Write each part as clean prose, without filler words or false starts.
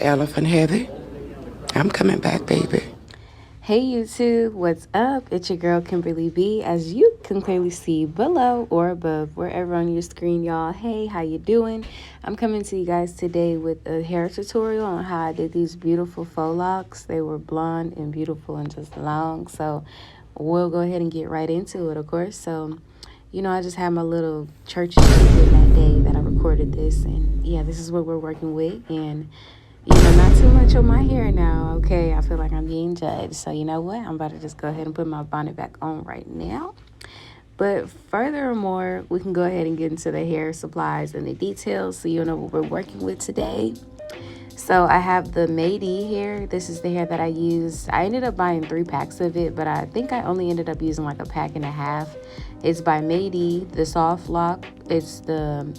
the elephant, Heather. I'm coming back, baby. Hey YouTube, what's up? It's your girl Kimberly B. As you can clearly see below or above, wherever on your screen, y'all. Hey, how you doing? I'm coming to you guys today with a hair tutorial on how I did these beautiful faux locks. They were blonde and beautiful and just long. So we'll go ahead and get right into it, of course. So, I just had my little church chicken that day that I recorded this. And yeah, this is what we're working with. And not too much on my hair now, okay? I feel like I'm being judged. So, you know what? I'm about to just go ahead and put my bonnet back on right now. But furthermore, we can go ahead and get into the hair supplies and the details so you know what we're working with today. So I have the MAYDE hair. This is the hair that I used. I ended up buying 3 packs of it, but I think I only ended up using like a pack and a half. It's by MAYDE, the soft lock. It's the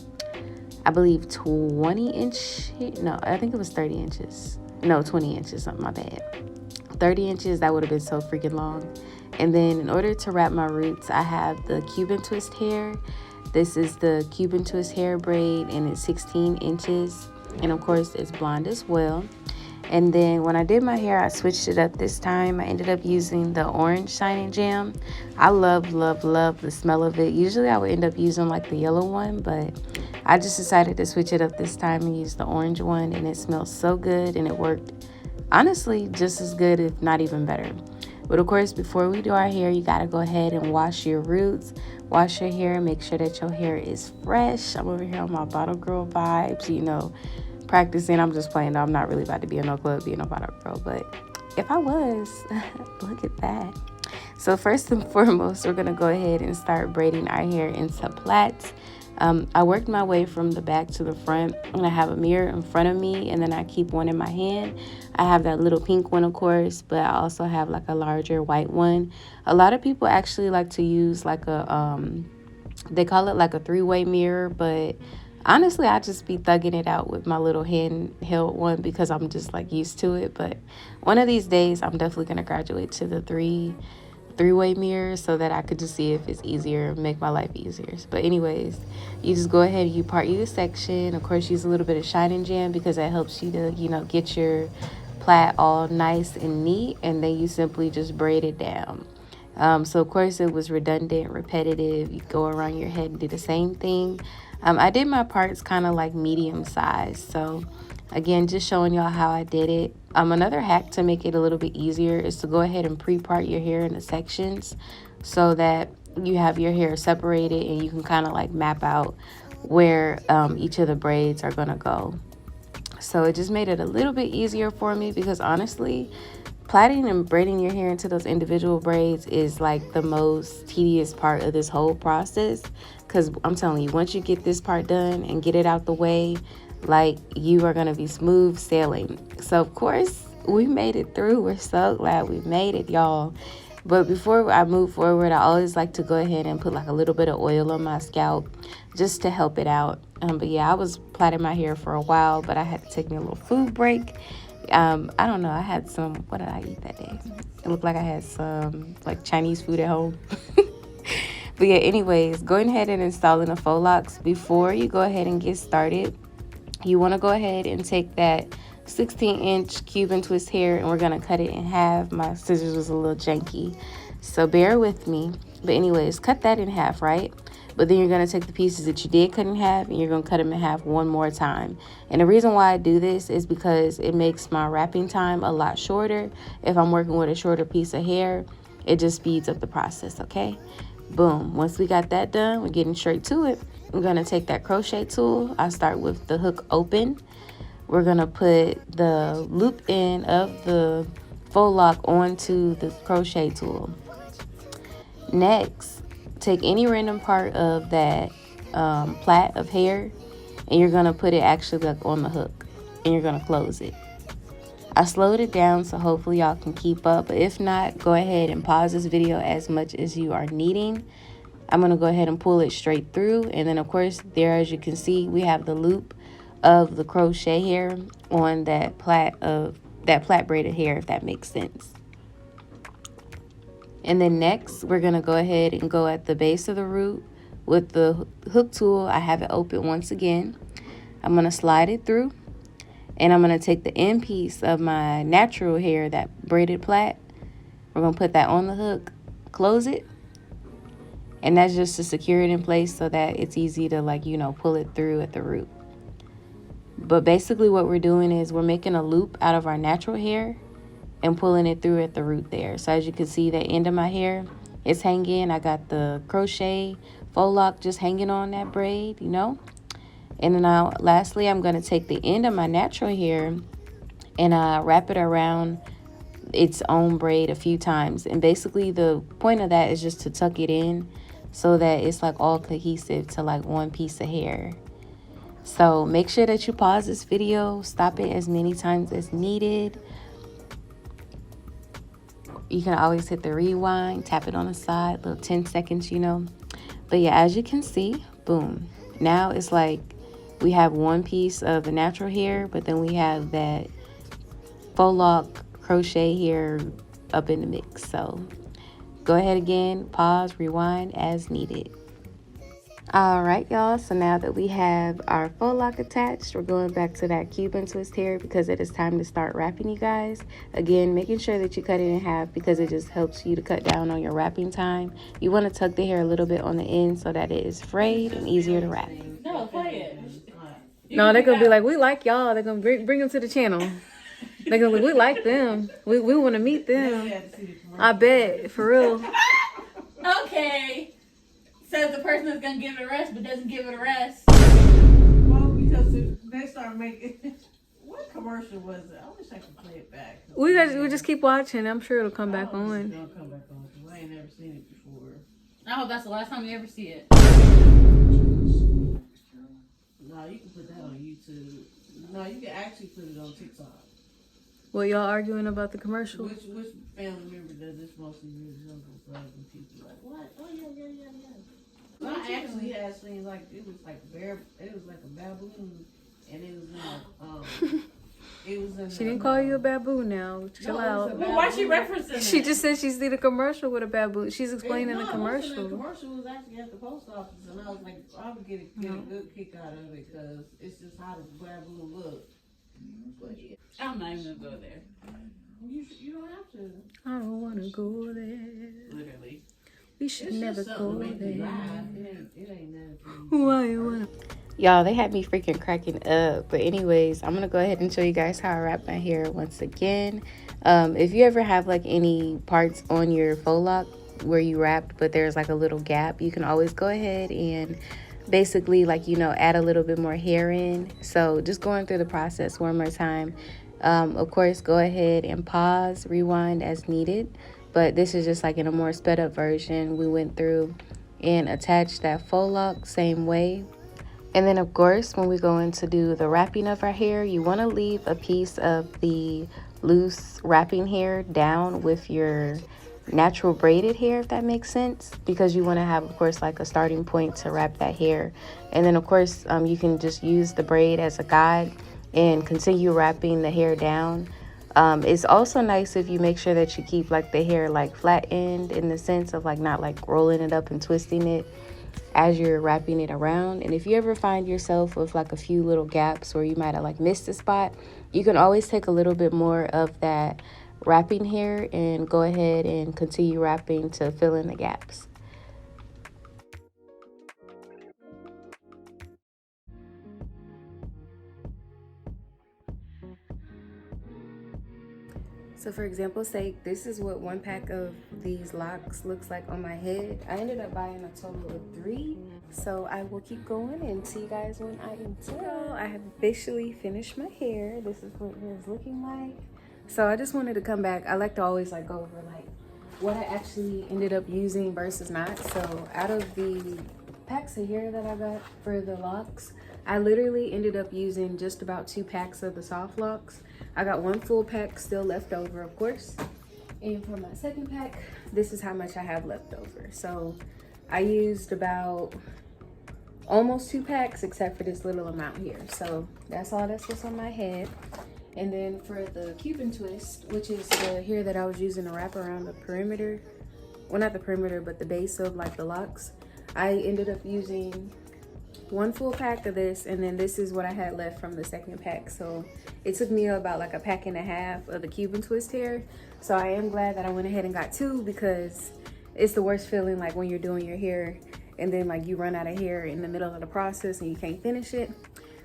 I believe 20-inch. No, I think it was 30 inches. No, 20 inches. My bad. 30 inches, that would have been so freaking long. And then in order to wrap my roots, I have the Cuban twist hair. This is the Cuban twist hair braid, and it's 16 inches. And of course, it's blonde as well. And then when I did my hair, I switched it up this time. I ended up using the orange shining jam. I love, love, love the smell of it. Usually I would end up using like the yellow one, but I just decided to switch it up this time and use the orange one, and it smells so good, and it worked honestly just as good, if not even better. But of course, before we do our hair, you gotta go ahead and wash your roots, wash your hair, make sure that your hair is fresh. I'm over here on my bottle girl vibes, practicing. I'm just playing though. I'm not really about to be in no club being a bottle girl, but if I was, look at that. So first and foremost, we're gonna go ahead and start braiding our hair into plaits. I worked my way from the back to the front, and I have a mirror in front of me, and then I keep one in my hand. I have that little pink one, of course, but I also have like a larger white one. A lot of people actually like to use like they call it like a 3-way mirror, but honestly, I just be thugging it out with my little handheld one because I'm just like used to it. But one of these days, I'm definitely going to graduate to the three-way mirror so that I could just see if it's easier and make my life easier. But anyways, you just go ahead and you part your section. Of course, use a little bit of shining jam because that helps you to, get your plait all nice and neat. And then you simply just braid it down. So of course it was redundant, repetitive. You go around your head and do the same thing. I did my parts kind of like medium size. So again, just showing y'all how I did it. Another hack to make it a little bit easier is to go ahead and pre-part your hair into sections so that you have your hair separated and you can kind of like map out where each of the braids are gonna go. So it just made it a little bit easier for me because honestly, plaiting and braiding your hair into those individual braids is like the most tedious part of this whole process, because I'm telling you, once you get this part done and get it out the way, like, you are going to be smooth sailing. So of course we made it through. We're so glad we made it, y'all. But before I move forward, I always like to go ahead and put like a little bit of oil on my scalp just to help it out. But yeah, I was plaiting my hair for a while, but I had to take me a little food break. I don't know. I had what did I eat that day? It looked like I had some like Chinese food at home. But yeah, anyways, going ahead and installing the faux locks. Before you go ahead and get started, you want to go ahead and take that 16-inch Cuban twist hair, and we're going to cut it in half. My scissors was a little janky, so bear with me. But anyways, cut that in half, right? But then you're going to take the pieces that you did cut in half, and you're going to cut them in half one more time. And the reason why I do this is because it makes my wrapping time a lot shorter. If I'm working with a shorter piece of hair, it just speeds up the process, okay? Boom. Once we got that done, we're getting straight to it. I'm going to take that crochet tool. I start with the hook open. We're going to put the loop end of the faux lock onto the crochet tool. Next, take any random part of that plait of hair, and you're going to put it actually like on the hook, and you're going to close it. I slowed it down so hopefully y'all can keep up, but if not, go ahead and pause this video as much as you are needing. I'm going to go ahead and pull it straight through, and then of course there, as you can see, we have the loop of the crochet hair on that plait braided hair, if that makes sense. And then next, we're going to go ahead and go at the base of the root with the hook tool. I have it open once again. I'm going to slide it through. And I'm going to take the end piece of my natural hair, that braided plait. We're going to put that on the hook, close it. And that's just to secure it in place so that it's easy to, like, you know, pull it through at the root. But basically what we're doing is we're making a loop out of our natural hair and pulling it through at the root there. So as you can see, the end of my hair is hanging. I got the crochet faux loc just hanging on that braid, you know. And then now lastly, I'm going to take the end of my natural hair and wrap it around its own braid a few times. And basically the point of that is just to tuck it in so that it's like all cohesive to like one piece of hair. So make sure that you pause this video, stop it as many times as needed. You can always hit the rewind, tap it on the side, little 10 seconds, you know. But yeah, as you can see, boom. Now it's like we have one piece of the natural hair, but then we have that faux loc crochet hair up in the mix. So go ahead again, pause, rewind as needed. All right, y'all, so now that we have our faux loc attached, we're going back to that Cuban twist hair because it is time to start wrapping, you guys. Again, making sure that you cut it in half because it just helps you to cut down on your wrapping time. You want to tuck the hair a little bit on the end so that it is frayed and easier to wrap. No, play it. No, they're going to be like, we like y'all. They're going to bring them to the channel. They're going to be like, we like them. We want to meet them. I bet, for real. Okay. Says the person that's gonna give it a rest, but doesn't give it a rest. Well, because they start making. What commercial was it? I wish I could play it back. We just keep watching. I'm sure it'll come back on. It'll come back on because I ain't never seen it before. I hope that's the last time you ever see it. No, you can put that on YouTube. No, you can actually put it on TikTok. Well, y'all arguing about the commercial? Which family member does this mostly? Your uncles, brothers, and people like what? Oh yeah. Well, I actually had seen like it was like a baboon, and it was in it was in. She didn't call you a baboon now. Chill out. Well, why she referencing it? She just said she did a commercial with a baboon. She's explaining the commercial. The commercial was actually at the post office, and I was like, I would get a good kick out of it because it's just how the baboon looks. But yeah. I'm not even gonna go there. You don't have to. I don't want to go there. Literally. We should It's never just something go to make you there. laugh. It ain't nothing. Why you wanna? Y'all, they had me freaking cracking up. But anyways, I'm gonna go ahead and show you guys how I wrap my hair once again. If you ever have like any parts on your faux loc where you wrapped but there's like a little gap, you can always go ahead and basically, like, you know, add a little bit more hair in. So just going through the process one more time. Of course, go ahead and pause, rewind as needed. But this is just like in a more sped up version. We went through and attached that faux loc same way. And then of course, when we go in to do the wrapping of our hair, you want to leave a piece of the loose wrapping hair down with your natural braided hair, if that makes sense, because you want to have, of course, like a starting point to wrap that hair. And then of course, you can just use the braid as a guide and continue wrapping the hair down. It's also nice if you make sure that you keep like the hair like flattened, in the sense of like not like rolling it up and twisting it as you're wrapping it around. And if you ever find yourself with like a few little gaps where you might have like missed a spot, you can always take a little bit more of that wrapping hair and go ahead and continue wrapping to fill in the gaps. So for example's sake, this is what one pack of these locks looks like on my head. I ended up buying a total of 3. So I will keep going and see you guys when I am done. I have officially finished my hair. This is what it is looking like. So I just wanted to come back. I like to always like go over like what I actually ended up using versus not. So out of the packs of hair that I got for the locks, I literally ended up using just about 2 packs of the soft locks. I got 1 full pack still left over, of course. And for my second pack, this is how much I have left over. So I used about almost 2 packs except for this little amount here. So that's all that's what's on my head. And then for the Cuban twist, which is the hair that I was using to wrap around the perimeter, well, not the perimeter, but the base of like the locks, I ended up using one full pack of this, and then this is what I had left from the second pack. So it took me about like a pack and a half of the Cuban twist hair. So I am glad that I went ahead and got 2, because it's the worst feeling like when you're doing your hair and then like you run out of hair in the middle of the process and you can't finish it.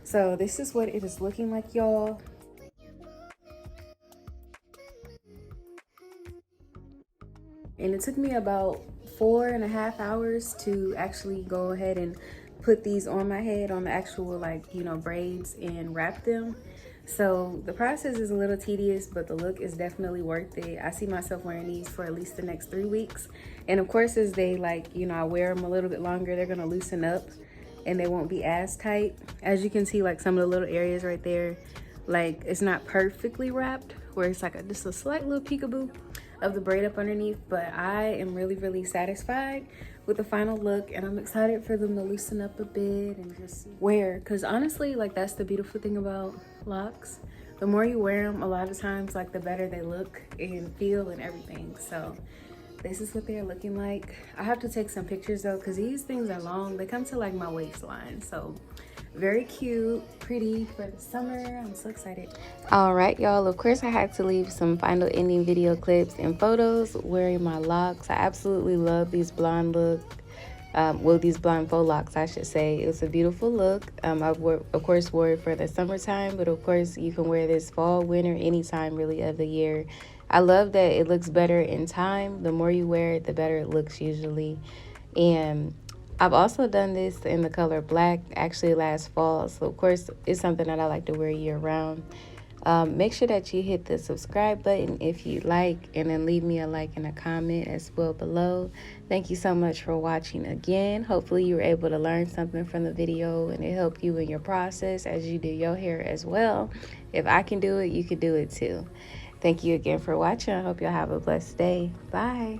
So this is what it is looking like, y'all. And it took me about 4.5 hours to actually go ahead and put these on my head on the actual, like, you know, braids and wrap them. So the process is a little tedious, but the look is definitely worth it. I see myself wearing these for at least the next 3 weeks. And of course, as they, like, you know, I wear them a little bit longer, they're gonna loosen up and they won't be as tight. As you can see, like some of the little areas right there, like it's not perfectly wrapped, where it's like just a slight little peekaboo of the braid up underneath. But I am really satisfied with the final look, and I'm excited for them to loosen up a bit and just wear, because honestly, like, that's the beautiful thing about locks. The more you wear them, a lot of times, like, the better they look and feel and everything. So this is what they're looking like. I have to take some pictures though, because these things are long. They come to like my waistline. So very cute, pretty for the summer. I'm so excited. All right, y'all, of course I had to leave some final ending video clips and photos wearing my locks. I absolutely love these blonde look. Well, these blonde faux locks, I should say. It was a beautiful look. I of course wore it for the summertime, but of course you can wear this fall, winter, anytime really of the year. I love that it looks better in time. The more you wear it, the better it looks usually. And I've also done this in the color black, actually last fall. So of course it's something that I like to wear year round. Make sure that you hit the subscribe button if you like, and then leave me a like and a comment as well below. Thank you so much for watching again. Hopefully you were able to learn something from the video and it helped you in your process as you do your hair as well. If I can do it, you can do it too. Thank you again for watching. I hope y'all have a blessed day. Bye.